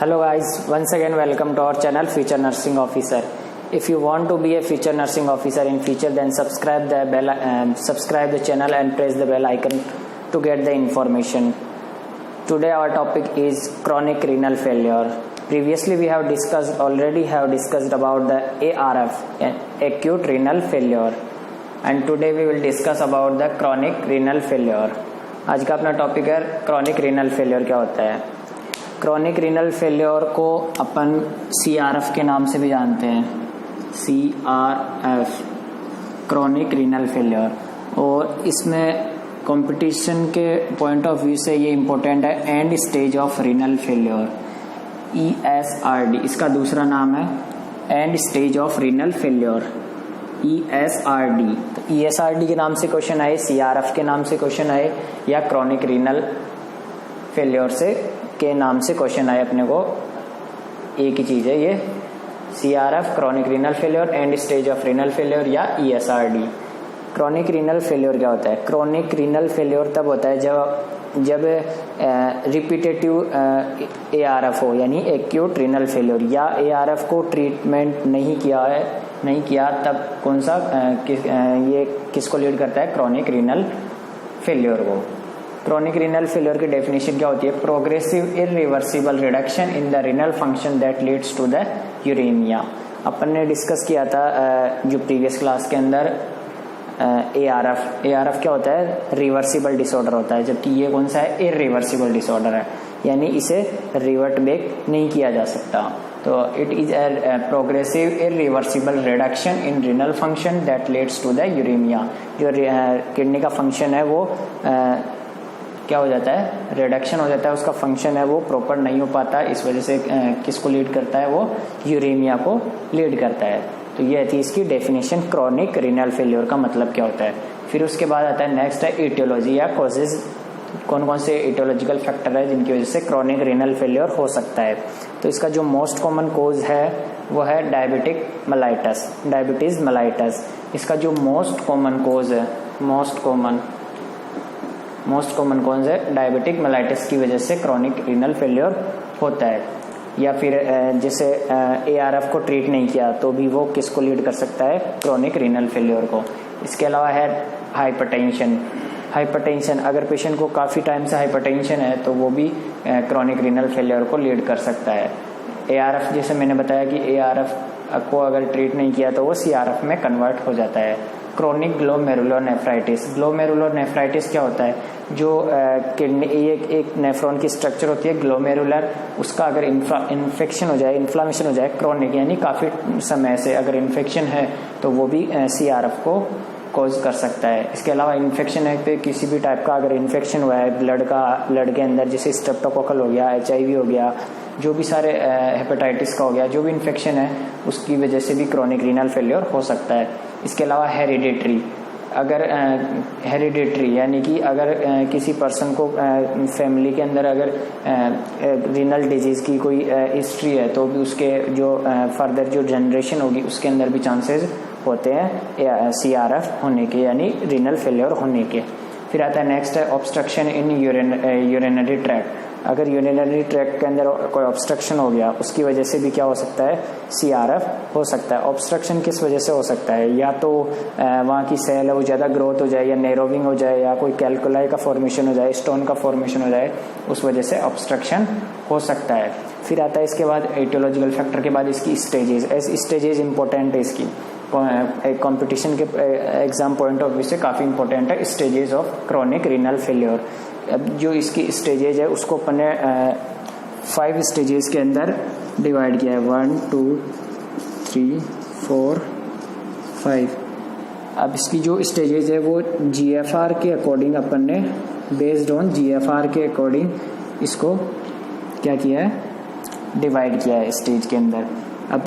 Hello guys, once again welcome to our channel Future Nursing Officer. If you want to be a future nursing officer in future, then subscribe the channel and press the bell icon to get the information. Today our topic is chronic renal failure. Previously we have discussed about the ARF, acute renal failure, and today we will discuss about the chronic renal failure. आज का अपना topic है chronic renal failure क्या होता है. Chronic renal failure को अपन CRF के नाम से भी जानते हैं, CRF क्रोनिक रीनल फेल्योर. और इसमें कंपटीशन के पॉइंट ऑफ व्यू से ये इम्पोर्टेंट है. And stage of renal failure, ESRD इसका दूसरा नाम है. And stage of renal failure, ESRD. तो ESRD के नाम से क्वेश्चन आए, CRF के नाम से क्वेश्चन आए, या क्रोनिक रीनल फेल्योर से के नाम से क्वेश्चन आए, अपने को एक ही चीज है ये. CRF chronic renal failure, and stage of renal failure, या ESRD. क्रोनिक रीनल फेल्योर क्या होता है? क्रोनिक रीनल फेल्योर तब होता है जब रिपीटेटिव ARF हो, यानी एक्यूट रीनल फेल्योर, या ARF को ट्रीटमेंट नहीं किया तब कौन सा ये किसको लीड करता है? क्रोनिक रीनल फेल्योर को. क्रोनिक रीनल फेल्योर की डेफिनेशन क्या होती है? Progressive irreversible reduction in the renal function that leads to the uraemia. अपन ने डिस्कस किया था जो प्रीवियस क्लास के अंदर ARF क्या होता है? रिवर्सिबल डिसऑर्डर होता है, जबकि ये कौन सा है? इरिवर्सिबल डिसऑर्डर है, यानी इसे रिवर्ट बैक नहीं किया जा सकता. तो it is a progressive irreversible reduction in renal function that leads to the uremia. जो किडनी का फंक्शन है वो क्या हो जाता है? रिडक्शन हो जाता है, उसका फंक्शन है वो प्रॉपर नहीं हो पाता. इस वजह से किसको लीड करता है? वो यूरेमिया को लीड करता है. तो ये थी इसकी डेफिनेशन. क्रोनिक रीनल फेल्योर का मतलब क्या होता है. फिर उसके बाद आता है नेक्स्ट है इटियोलॉजी या कॉजेज. कौन कौन से इटियोलॉजिकल फैक्टर है जिनकी वजह से क्रोनिक रीनल फेल्योर हो सकता है. तो इसका जो मोस्ट कॉमन कोज है वो है डायबिटीज मेलाइटस. इसका जो मोस्ट कॉमन कोज है, मोस्ट कॉमन कॉज है डायबिटिक मेलाइटिस की वजह से क्रोनिक रीनल फेल्योर होता है. या फिर जैसे ARF को ट्रीट नहीं किया तो भी वो किसको लीड कर सकता है? क्रोनिक रीनल फेल्योर को. इसके अलावा है हाइपरटेंशन. अगर पेशेंट को काफ़ी टाइम से हाइपरटेंशन है तो वो भी क्रोनिक रीनल फेल्योर को लीड कर सकता है. ARF जैसे मैंने बताया कि ARF को अगर ट्रीट नहीं किया तो वो CRF में कन्वर्ट हो जाता है. Chronic glomerulonephritis. ग्लोमेरुलोनेफ्राइटिस क्या होता है? जो किडनी एक नेफ्रॉन की स्ट्रक्चर होती है ग्लोमेरुलर, उसका अगर इन्फेक्शन हो जाए, इन्फ्लामेशन हो जाए, क्रोनिक यानी काफ़ी समय से अगर इन्फेक्शन है तो वो भी CRF को कॉज कर सकता है. इसके अलावा इन्फेक्शन है तो किसी भी टाइप का अगर इन्फेक्शन हुआ है ब्लड के अंदर, जैसे स्ट्रेप्टोकोकल हो गया, HIV हो गया, जो भी सारे हेपेटाइटिस का हो गया, जो भी इन्फेक्शन है उसकी वजह से भी क्रोनिक रीनल फेल्योर हो सकता है. इसके अलावा हेरिडेटरी. अगर हेरिडेटरी यानी कि अगर किसी पर्सन को फैमिली के अंदर अगर रीनल डिजीज की कोई हिस्ट्री है तो भी उसके जो फर्दर जो जनरेशन होगी उसके अंदर भी चांसेस होते हैं CRF होने के, यानी रीनल फेल्योर होने के. फिर आता है नेक्स्ट है ऑब्स्ट्रक्शन इन यूरिनरी ट्रैक्ट. अगर यूरिनरी ट्रैक्ट के अंदर कोई ऑब्स्ट्रक्शन हो गया उसकी वजह से भी क्या हो सकता है? CRF हो सकता है. ऑब्स्ट्रक्शन किस वजह से हो सकता है? या तो वहाँ की सेल है वो ज़्यादा ग्रोथ हो जाए, या नेरोविंग हो जाए, या कोई कैल्कुलाई का फॉर्मेशन हो जाए, स्टोन का फॉर्मेशन हो जाए, उस वजह से ऑब्स्ट्रक्शन हो सकता है. फिर आता है इसके बाद एटियोलॉजिकल फैक्टर के बाद इसकी स्टेजेस इंपॉर्टेंट है. इसकी कंपटीशन के एग्जाम पॉइंट ऑफ व्यू से काफ़ी इंपॉर्टेंट है stages of chronic renal failure. अब जो इसकी स्टेजेज है उसको अपन ने 5 स्टेजेस के अंदर डिवाइड किया है. 1 2 3 4 5. अब इसकी जो स्टेजेज है वो GFR के अकॉर्डिंग अपन ने बेस्ड ऑन GFR के अकॉर्डिंग इसको क्या किया है? डिवाइड किया है स्टेज के अंदर. अब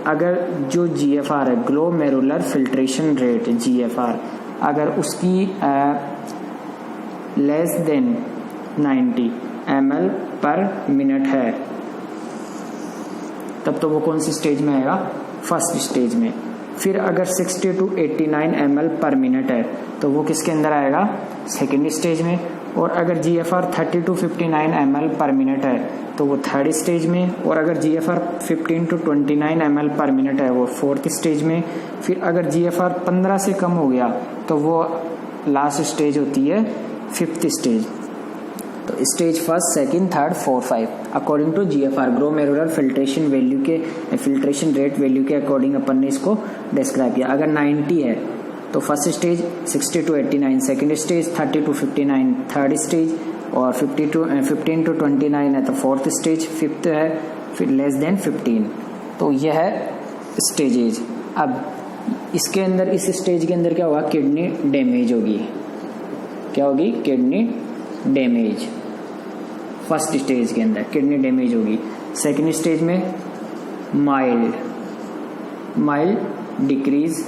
अगर जो GFR है, ग्लोमेरुलर फिल्ट्रेशन रेट, GFR, अगर उसकी लेस देन 90 ml पर मिनट है तब तो वो कौन सी स्टेज में आएगा? फर्स्ट स्टेज में. फिर अगर 60 to 89 ml पर मिनट है तो वो किसके अंदर आएगा? सेकेंड स्टेज में. और अगर GFR 30 to 59 ml पर मिनट है तो वो थर्ड स्टेज में, और अगर GFR 15 to 29 ml पर मिनट है वो फोर्थ स्टेज में। फिर अगर GFR 15 से कम हो गया तो वो लास्ट स्टेज होती है फिफ्थ स्टेज। तो stage first, second, third, fourth, 5 according to GFR glomerular filtration value के, फिल्ट्रेशन रेट वैल्यू के अकॉर्डिंग अपन ने इसको डिस्क्राइब किया। अगर 90 है तो first stage 60 to 89, second stage 30 to 59 third stage, और 15 to 29 है तो फोर्थ स्टेज, फिफ्थ है, फिर लेस देन 15। तो यह है स्टेजेज। अब इसके अंदर, इस स्टेज के अंदर क्या होगा, किडनी डैमेज होगी। क्या होगी? Kidney damage. फर्स्ट स्टेज के अंदर किडनी डैमेज होगी। सेकंड स्टेज में माइल्ड डिक्रीज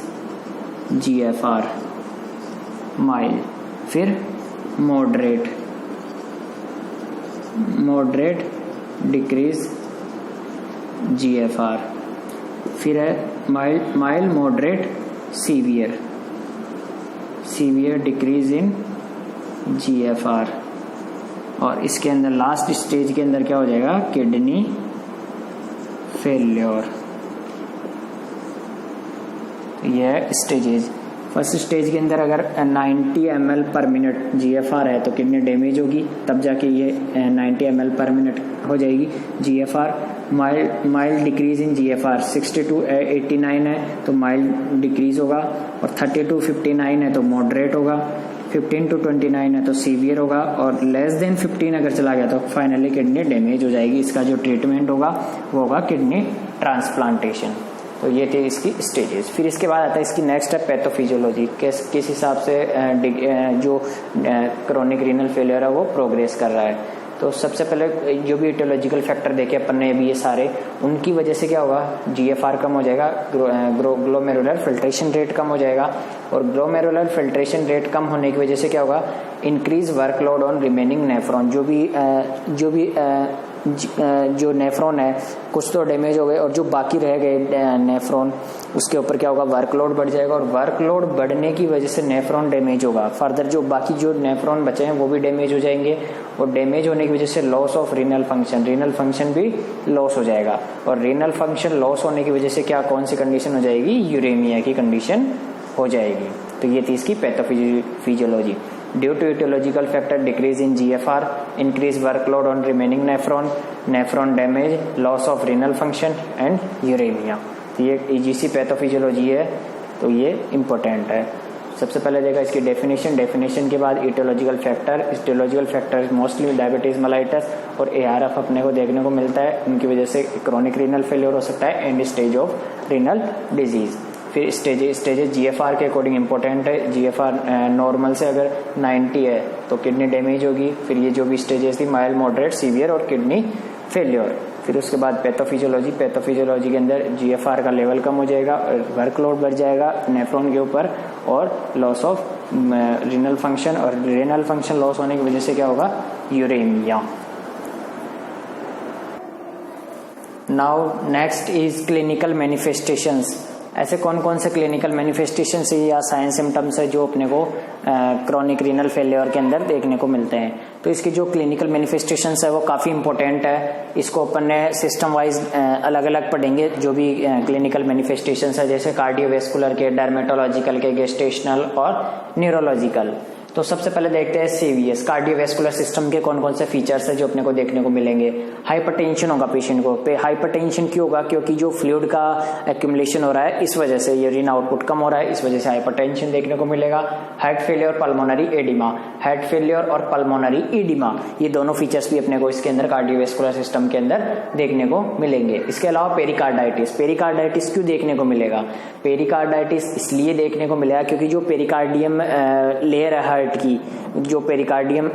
GFR, माइल्ड। फिर मॉडरेट डिक्रीज GFR। फिर है mild, moderate, severe decrease in GFR। और इसके अंदर लास्ट स्टेज के अंदर क्या हो जाएगा, किडनी फेल्योर। यह स्टेजेज। फर्स्ट स्टेज के अंदर अगर 90 ml पर मिनट GFR है तो किडनी डैमेज होगी, तब जाके ये 90 ml पर मिनट हो जाएगी GFR। Mild decrease in GFR 60 to 89 है तो माइल्ड डिक्रीज होगा, और 30 to 59 है तो मॉडरेट होगा, 15 to 29 है तो सीवियर होगा, और लेस देन 15 अगर चला गया तो फाइनली किडनी डैमेज हो जाएगी। इसका जो ट्रीटमेंट होगा वो होगा किडनी ट्रांसप्लांटेशन। तो ये थे इसकी स्टेजेस। फिर इसके बाद आता है इसकी नेक्स्ट है पैथोफिजियोलॉजी, किस हिसाब से जो क्रोनिक रीनल फेलियर है वो प्रोग्रेस कर रहा है। तो सबसे पहले जो भी इटियोलॉजिकल फैक्टर देखे अपन ने अभी ये सारे, उनकी वजह से क्या होगा, GFR कम हो जाएगा, ग्लोमेरुलर फिल्ट्रेशन रेट कम हो जाएगा, और ग्लोमेरुलर फिल्ट्रेशन रेट कम होने की वजह से क्या होगा, increase workload on remaining nephron. जो नेफ्रॉन है कुछ तो डैमेज हो गए, और जो बाकी रह गए नेफ्रॉन उसके ऊपर क्या होगा, वर्कलोड बढ़ जाएगा, और वर्कलोड बढ़ने की वजह से नेफ्रॉन डैमेज होगा। फर्दर जो बाकी जो नेफ्रॉन बचे हैं वो भी डैमेज हो जाएंगे, और डैमेज होने की वजह से लॉस ऑफ रीनल फंक्शन भी लॉस हो जाएगा, और रीनल फंक्शन लॉस होने की वजह से क्या, कौन सी कंडीशन हो जाएगी, यूरेमिया की कंडीशन हो जाएगी। तो ये थी इसकी pathophysiology. Due to etiological factor decrease in GFR, increase workload on remaining nephron damage, loss of renal function and uremia. ये EGC पैथोफिजियोलॉजी है, तो ये इम्पोर्टेंट है। सबसे पहले देखा इसकी डेफिनेशन के बाद aetiological factor mostly diabetes mellitus और ARF अपने को देखने को मिलता है। उनकी वजह से क्रोनिक रीनल फेलियर हो सकता है, and stage of renal disease. फिर स्टेजेस GFR के अकॉर्डिंग इंपॉर्टेंट है। GFR नॉर्मल से अगर 90 है तो किडनी डैमेज होगी। फिर ये जो भी स्टेजेस थी, माइल्ड, मॉडरेट, सीवियर और किडनी फेलियर। फिर उसके बाद पैथोफिजियोलॉजी के अंदर GFR का लेवल कम हो जाएगा, वर्कलोड बढ़ जाएगा नेफ्रॉन के ऊपर, और लॉस ऑफ रीनल फंक्शन, और रीनल फंक्शन लॉस होने की वजह से क्या होगा, uremia. Now next is clinical manifestations. ऐसे कौन कौन से क्लिनिकल मैनिफेस्टेशंस या साइन सिम्टम्स है जो अपने को क्रोनिक रीनल फेलियर के अंदर देखने को मिलते हैं। तो इसकी जो क्लिनिकल मैनिफेस्टेशंस है वो काफ़ी इंपॉर्टेंट है। इसको अपन ने सिस्टम वाइज अलग अलग पढ़ेंगे। जो भी क्लिनिकल मैनिफेस्टेशंस है, जैसे कार्डियोवेस्कुलर के, डर्मेटोलॉजिकल के, गेस्टेशनल और न्यूरोलॉजिकल। तो सबसे पहले देखते हैं CVS, कार्डियोवेस्कुलर सिस्टम के कौन कौन से फीचर्स है जो अपने को देखने को मिलेंगे। हाइपरटेंशन होगा पेशेंट को। हाइपरटेंशन क्यों होगा, क्योंकि जो फ्लूइड का एक्यूमुलेशन हो रहा है, इस वजह से यूरिन आउटपुट कम हो रहा है, इस वजह से हाइपरटेंशन देखने को मिलेगा। Heart failure, pulmonary oedema, heart failure और पल्मोनरी एडिमा, ये दोनों फीचर्स भी अपने को इसके अंदर कार्डियोवेस्कुलर सिस्टम के अंदर देखने को मिलेंगे। इसके अलावा पेरिकार्डाइटिस क्यों देखने को मिलेगा, पेरिकार्डाइटिस इसलिए देखने को मिलेगा क्योंकि जो पेरिकार्डियम लेयर है हार्ट की, जो पेरिकार्डियम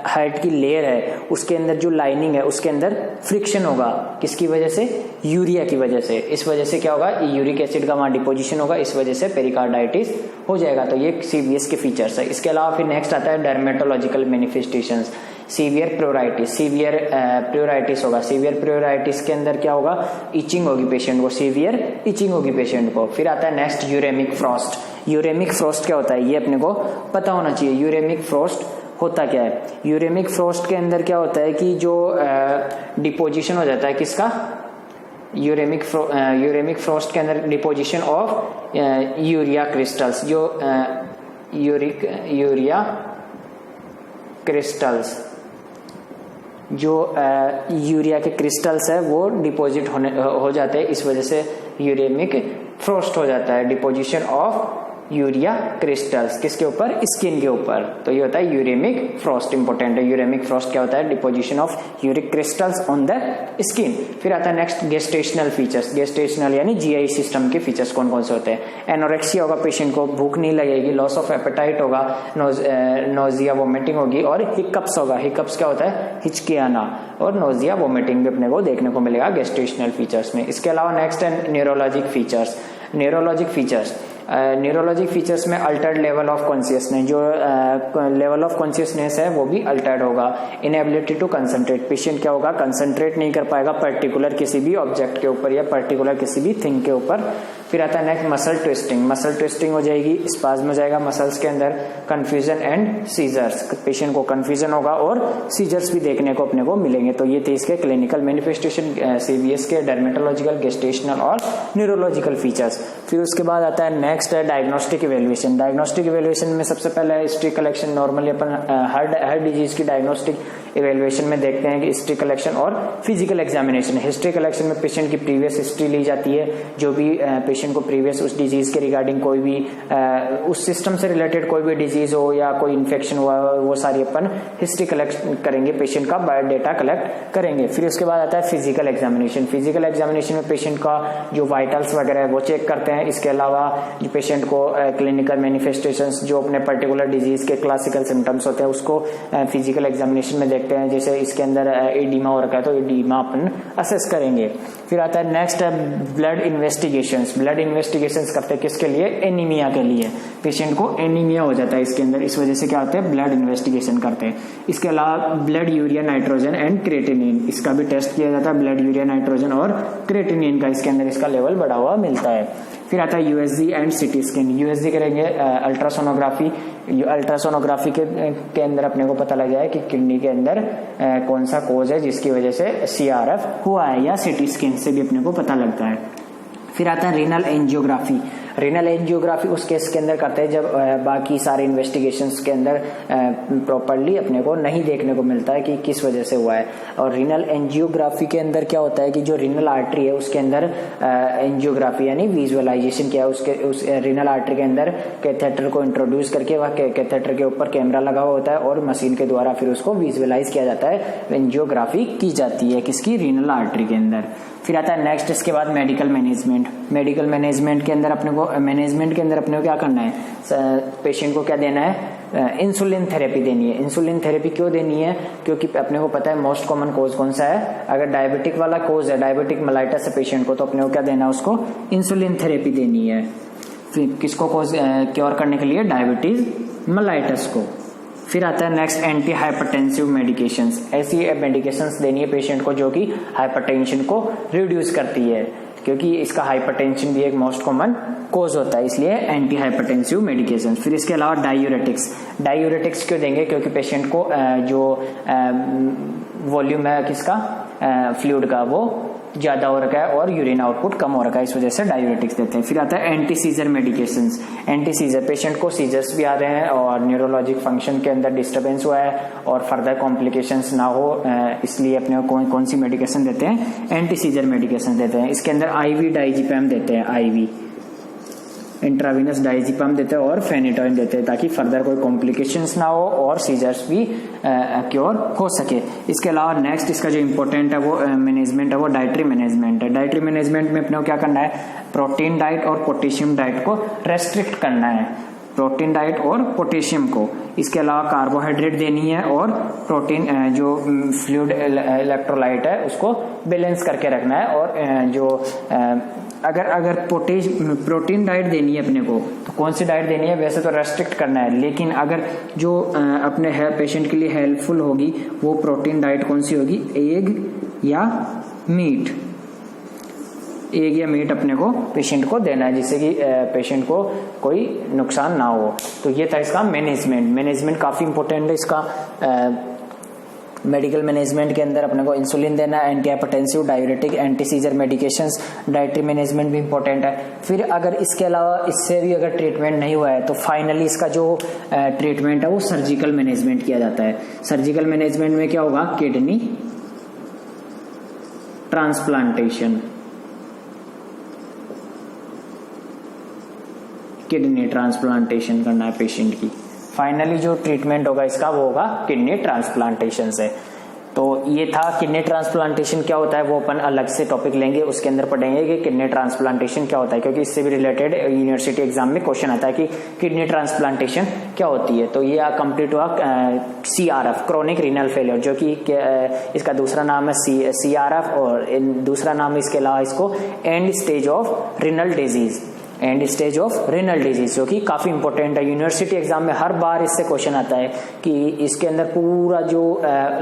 हार्ट की लेयर है, उसके अंदर जो लाइनिंग है उसके अंदर फ्रिक्शन होगा। किसकी वजह से, यूरिया की वजह से। इस वजह से क्या होगा, यूरिक एसिड का वहां डिपोजिशन होगा, इस वजह से पेरिकार्डाइटिस हो जाएगा। तो ये CVS के फीचर्स है। इसके अलावा फिर नेक्स्ट आता है डर्मेटोलॉजिकल मैनिफेस्टेशंस। सीवियर प्योराइटिस होगा। सीवियर प्योराइटिस के अंदर क्या होगा, इचिंग होगी पेशेंट को, सीवियर इचिंग होगी पेशेंट को। फिर आता है next uremic frost. Uremic frost क्या होता है ये अपने को पता होना चाहिए। यूरेमिक फ्रॉस्ट होता क्या है? यूरेमिक फ्रॉस्ट के अंदर क्या होता है कि जो डिपोजिशन हो जाता है किसका, यूरेमिक फ्रॉस्ट के अंदर डिपोजिशन ऑफ यूरिया क्रिस्टल्स, जो यूरिया क्रिस्टल्स, जो यूरिया के क्रिस्टल्स है वो डिपॉजिट हो जाते हैं, इस वजह से यूरेमिक फ्रॉस्ट हो जाता है, डिपोजिशन ऑफ यूरिया क्रिस्टल्स किसके ऊपर, स्किन के ऊपर। तो ये होता है यूरेमिक फ्रॉस्ट, इंपॉर्टेंट है। यूरेमिक फ्रॉस्ट क्या होता है, deposition of uric crystals on the skin. फिर आता है नेक्स्ट गेस्टेशनल फीचर्स। गेस्टेशनल यानी जीआई सिस्टम के फीचर्स कौन कौन से होते हैं? एनोरेक्सिया होगा, पेशेंट को भूख नहीं लगेगी, लॉस ऑफ एपेटाइट होगा, नोजिया वोमिटिंग होगी, और हिकअप्स होगा। हिकअप्स क्या होता है, हिचकियाना, और नोजिया वोमिटिंग भी अपने को देखने को मिलेगा गेस्टेशनल फीचर्स में। इसके अलावा नेक्स्ट है न्यूरोलॉजिक फीचर्स। न्यूरोलॉजिक फीचर्स में अल्टर्ड लेवल ऑफ कॉन्शियसनेस, जो लेवल ऑफ कॉन्शियसनेस है वो भी अल्टर्ड होगा। इनएबिलिटी टू कंसंट्रेट, पेशेंट क्या होगा, कंसंट्रेट नहीं कर पाएगा पर्टिकुलर किसी भी ऑब्जेक्ट के ऊपर या पर्टिकुलर किसी भी थिंग के ऊपर। फिर आता है next muscle twisting. Muscle twisting हो जाएगी, स्पाज्म हो जाएगा मसल्स के अंदर। कंफ्यूजन एंड सीजर्स, पेशेंट को कंफ्यूजन होगा और सीजर्स भी देखने को अपने को मिलेंगे। तो ये थे इसके क्लिनिकल मैनिफेस्टेशन सीवीएस के डर्मेटोलॉजिकल, गेस्टेशनल और न्यूरोलॉजिकल फीचर्स। फिर उसके बाद आता है नेक्स्ट है डायग्नोस्टिक इवैल्यूएशन। डायग्नोस्टिक इवैल्यूएशन में सबसे पहले हिस्ट्री कलेक्शन। नॉर्मली अपन हर डिजीज की डायग्नोस्टिक इवैल्यूएशन में देखते हैं कि हिस्ट्री कलेक्शन और फिजिकल एग्जामिनेशन। हिस्ट्री कलेक्शन में पेशेंट की प्रीवियस हिस्ट्री ली जाती है, जो भी पेशेंट को प्रीवियस उस डिजीज के रिगार्डिंग कोई भी उस सिस्टम से रिलेटेड कोई भी डिजीज हो या कोई इन्फेक्शन हुआ, वो सारी अपन हिस्ट्री कलेक्ट करेंगे, पेशेंट का बायोडेटा कलेक्ट करेंगे। फिर उसके बाद आता है फिजिकल एग्जामिनेशन। फिजिकल एग्जामिनेशन में पेशेंट का जो वाइटल्स वगैरह है वो चेक करते हैं। इसके अलावा जो पेशेंट को क्लिनिकल मैनिफेस्टेशंस, जो अपने पर्टिकुलर डिजीज के क्लासिकल सिम्टम्स होते हैं, उसको फिजिकल एग्जामिनेशन में देखते हैं। जैसे इसके अंदर एडिमा हो रखा है तो एडिमा अपन असेस करेंगे। फिर आता है नेक्स्ट है ब्लड इन्वेस्टिगेशंस। ब्लड इन्वेस्टिगेशंस करते हैं किसके लिए, एनीमिया के लिए। पेशेंट को एनीमिया हो जाता है इसके अंदर, इस वजह से क्या होता है, ब्लड इन्वेस्टिगेशन करते हैं। इसके अलावा blood urea nitrogen and creatinine, इसका भी टेस्ट किया जाता है। ब्लड यूरिया नाइट्रोजन और क्रेटिनिन का इसके अंदर इसका लेवल बढ़ा हुआ मिलता है। फिर आता है USG and CT scan. USG करेंगे अल्ट्रासोनोग्राफी। अल्ट्रासोनोग्राफी के अंदर अपने को पता लग जाए कि किडनी के अंदर कौन सा कोज है जिसकी वजह से सीआरएफ हुआ है, या सिटी स्कैन से भी अपने को पता लगता है। फिर आता है रीनल एंजियोग्राफी। रीनल एंजियोग्राफी उस केस के अंदर करते हैं जब बाकी सारे इन्वेस्टिगेशंस के अंदर प्रॉपर्ली अपने को नहीं देखने को मिलता है कि किस वजह से हुआ है। और रीनल एंजियोग्राफी के अंदर क्या होता है कि जो रीनल आर्टरी है उसके अंदर एंजियोग्राफी यानी विजुअलाइजेशन किया, उसके उस रीनल आर्टरी के अंदर कैथेटर को इंट्रोड्यूस करके वह कैथेटर के ऊपर कैमरा लगा हुआ होता है और मशीन के द्वारा फिर उसको विजुअलाइज किया जाता है। एंजियोग्राफी की जाती है किसकी, रीनल आर्टरी के अंदर। फिर आता है नेक्स्ट इसके बाद मेडिकल मैनेजमेंट। मेडिकल मैनेजमेंट के अंदर अपने को क्या करना है, पेशेंट को क्या देना है, इंसुलिन थेरेपी देनी है। इंसुलिन थेरेपी क्यों देनी है, क्योंकि अपने को पता है मोस्ट कॉमन कोज कौन सा है। अगर डायबिटिक वाला कोज है, डायबिटिक मेलाइटस है पेशेंट को, तो अपने को क्या देना है, उसको इंसुलिन थेरेपी देनी है। फिर किसको कोज क्योर करने के लिए, डायबिटीज मेलाइटस को। फिर आता है नेक्स्ट एंटी हाइपरटेंसिव मेडिकेशंस। ऐसी मेडिकेशंस देनी है पेशेंट को जो कि हाइपरटेंशन को रिड्यूस करती है, क्योंकि इसका हाइपरटेंशन भी एक मोस्ट कॉमन कोज होता है, इसलिए एंटी हाइपरटेंसिव मेडिकेशन। फिर इसके अलावा डायूरेटिक्स। डायूरेटिक्स क्यों देंगे, क्योंकि पेशेंट को जो वॉल्यूम है किसका, फ्लूइड का, वो ज्यादा हो रखा है और यूरिन आउटपुट कम हो रखा है, इस वजह से डायूरेटिक्स देते हैं। फिर आता है anti scissor medications. Anti scissor, patient को सीजर्स भी आ रहे हैं और न्यूरोलॉजिक फंक्शन के अंदर डिस्टर्बेंस हुआ है और फर्दर कॉम्प्लिकेशंस ना हो, इसलिए अपने को कौन सी मेडिकेशन देते हैं, एंटी सीजर मेडिकेशन देते हैं। इसके अंदर आईवी डाइजिपैम देते हैं, आईवी इंट्रावीनस डाइजिपैम देते हैं और फेनिटोइन देते हैं, ताकि फर्दर कोई कॉम्प्लिकेशंस ना हो और सीजर्स भी क्योर हो सके। इसके अलावा नेक्स्ट इसका जो इम्पोर्टेंट है वो मैनेजमेंट है, वो डाइटरी मैनेजमेंट है। डाइटरी मैनेजमेंट में अपने को क्या करना है, प्रोटीन डाइट और पोटेशियम डाइट को रेस्ट्रिक्ट करना है, प्रोटीन डाइट और पोटेशियम को। इसके अलावा कार्बोहाइड्रेट देनी है और प्रोटीन जो फ्लूइड इलेक्ट्रोलाइट है उसको बैलेंस करके रखना है। और जो अगर प्रोटीन डाइट देनी है अपने को, तो कौन सी डाइट देनी है, वैसे तो रेस्ट्रिक्ट करना है, लेकिन अगर जो अपने पेशेंट के लिए हेल्पफुल होगी वो प्रोटीन डाइट कौन सी होगी, एग या मीट। एग या मीट अपने को पेशेंट को देना है, जिससे कि पेशेंट को कोई नुकसान ना हो। तो ये था इसका मैनेजमेंट काफ़ी इंपॉर्टेंट है इसका। मेडिकल मैनेजमेंट के अंदर अपने को इंसुलिन देना, anti hypertensive, diuretic, anti scissor medications, dietary management भी इंपॉर्टेंट है। फिर अगर इसके अलावा इससे भी अगर ट्रीटमेंट नहीं हुआ है तो फाइनली इसका जो ट्रीटमेंट है वो सर्जिकल मैनेजमेंट किया जाता है। सर्जिकल मैनेजमेंट में क्या होगा, किडनी ट्रांसप्लांटेशन, किडनी ट्रांसप्लांटेशन करना है पेशेंट की। फाइनली जो ट्रीटमेंट होगा इसका वो होगा किडनी ट्रांसप्लांटेशन से। तो ये था किडनी ट्रांसप्लांटेशन क्या होता है, वो अपन अलग से टॉपिक लेंगे, उसके अंदर पढ़ेंगे कि किडनी ट्रांसप्लांटेशन क्या होता है, क्योंकि इससे भी रिलेटेड यूनिवर्सिटी एग्जाम में क्वेश्चन आता है कि किडनी ट्रांसप्लांटेशन क्या होती है। तो ये कंप्लीट हुआ CRF, क्रोनिक रीनल फेलियर, जो कि इसका दूसरा नाम है CRF, और दूसरा नाम इसके अलावा इसको and stage of renal disease, and stage of renal disease, जो कि काफी इंपॉर्टेंट है। यूनिवर्सिटी एग्जाम में हर बार इससे क्वेश्चन आता है कि इसके अंदर पूरा जो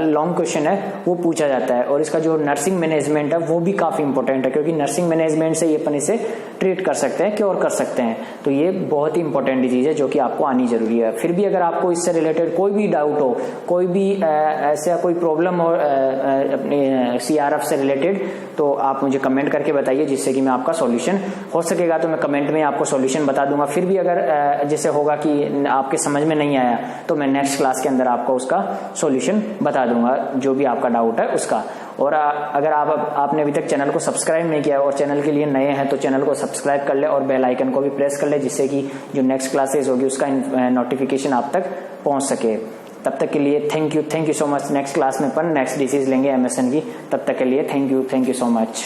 लॉन्ग क्वेश्चन है वो पूछा जाता है। और इसका जो नर्सिंग मैनेजमेंट है वो भी काफी इंपॉर्टेंट है, क्योंकि नर्सिंग मैनेजमेंट से ये अपन इसे ट्रीट कर सकते हैं, क्योर कर सकते हैं। तो ये बहुत ही इंपॉर्टेंट डिजीज है जो कि आपको आनी जरूरी है। फिर भी अगर आपको इससे रिलेटेड कोई भी डाउट हो, कोई भी ऐसा कोई प्रॉब्लम हो अपने CRF से रिलेटेड, तो आप मुझे कमेंट करके बताइए, जिससे कि मैं आपका सॉल्यूशन हो सकेगा तो मैं कमेंट में आपको सॉल्यूशन बता दूंगा। फिर भी अगर जैसे होगा कि आपके समझ में नहीं आया तो मैं नेक्स्ट क्लास के अंदर आपको उसका सॉल्यूशन बता दूंगा, जो भी आपका डाउट है उसका। और अगर आपने अभी तक चैनल को सब्सक्राइब नहीं किया और चैनल के लिए नए हैं तो चैनल को सब्सक्राइब कर ले और बेल आइकन को भी प्रेस कर ले, जिससे कि जो नेक्स्ट क्लासेस होगी उसका नोटिफिकेशन आप तक पहुंच सके। तब तक के लिए thank you so much. Next class में अपन नेक्स्ट डिसीज लेंगे MSN की। तब तक के लिए थैंक यू सो मच।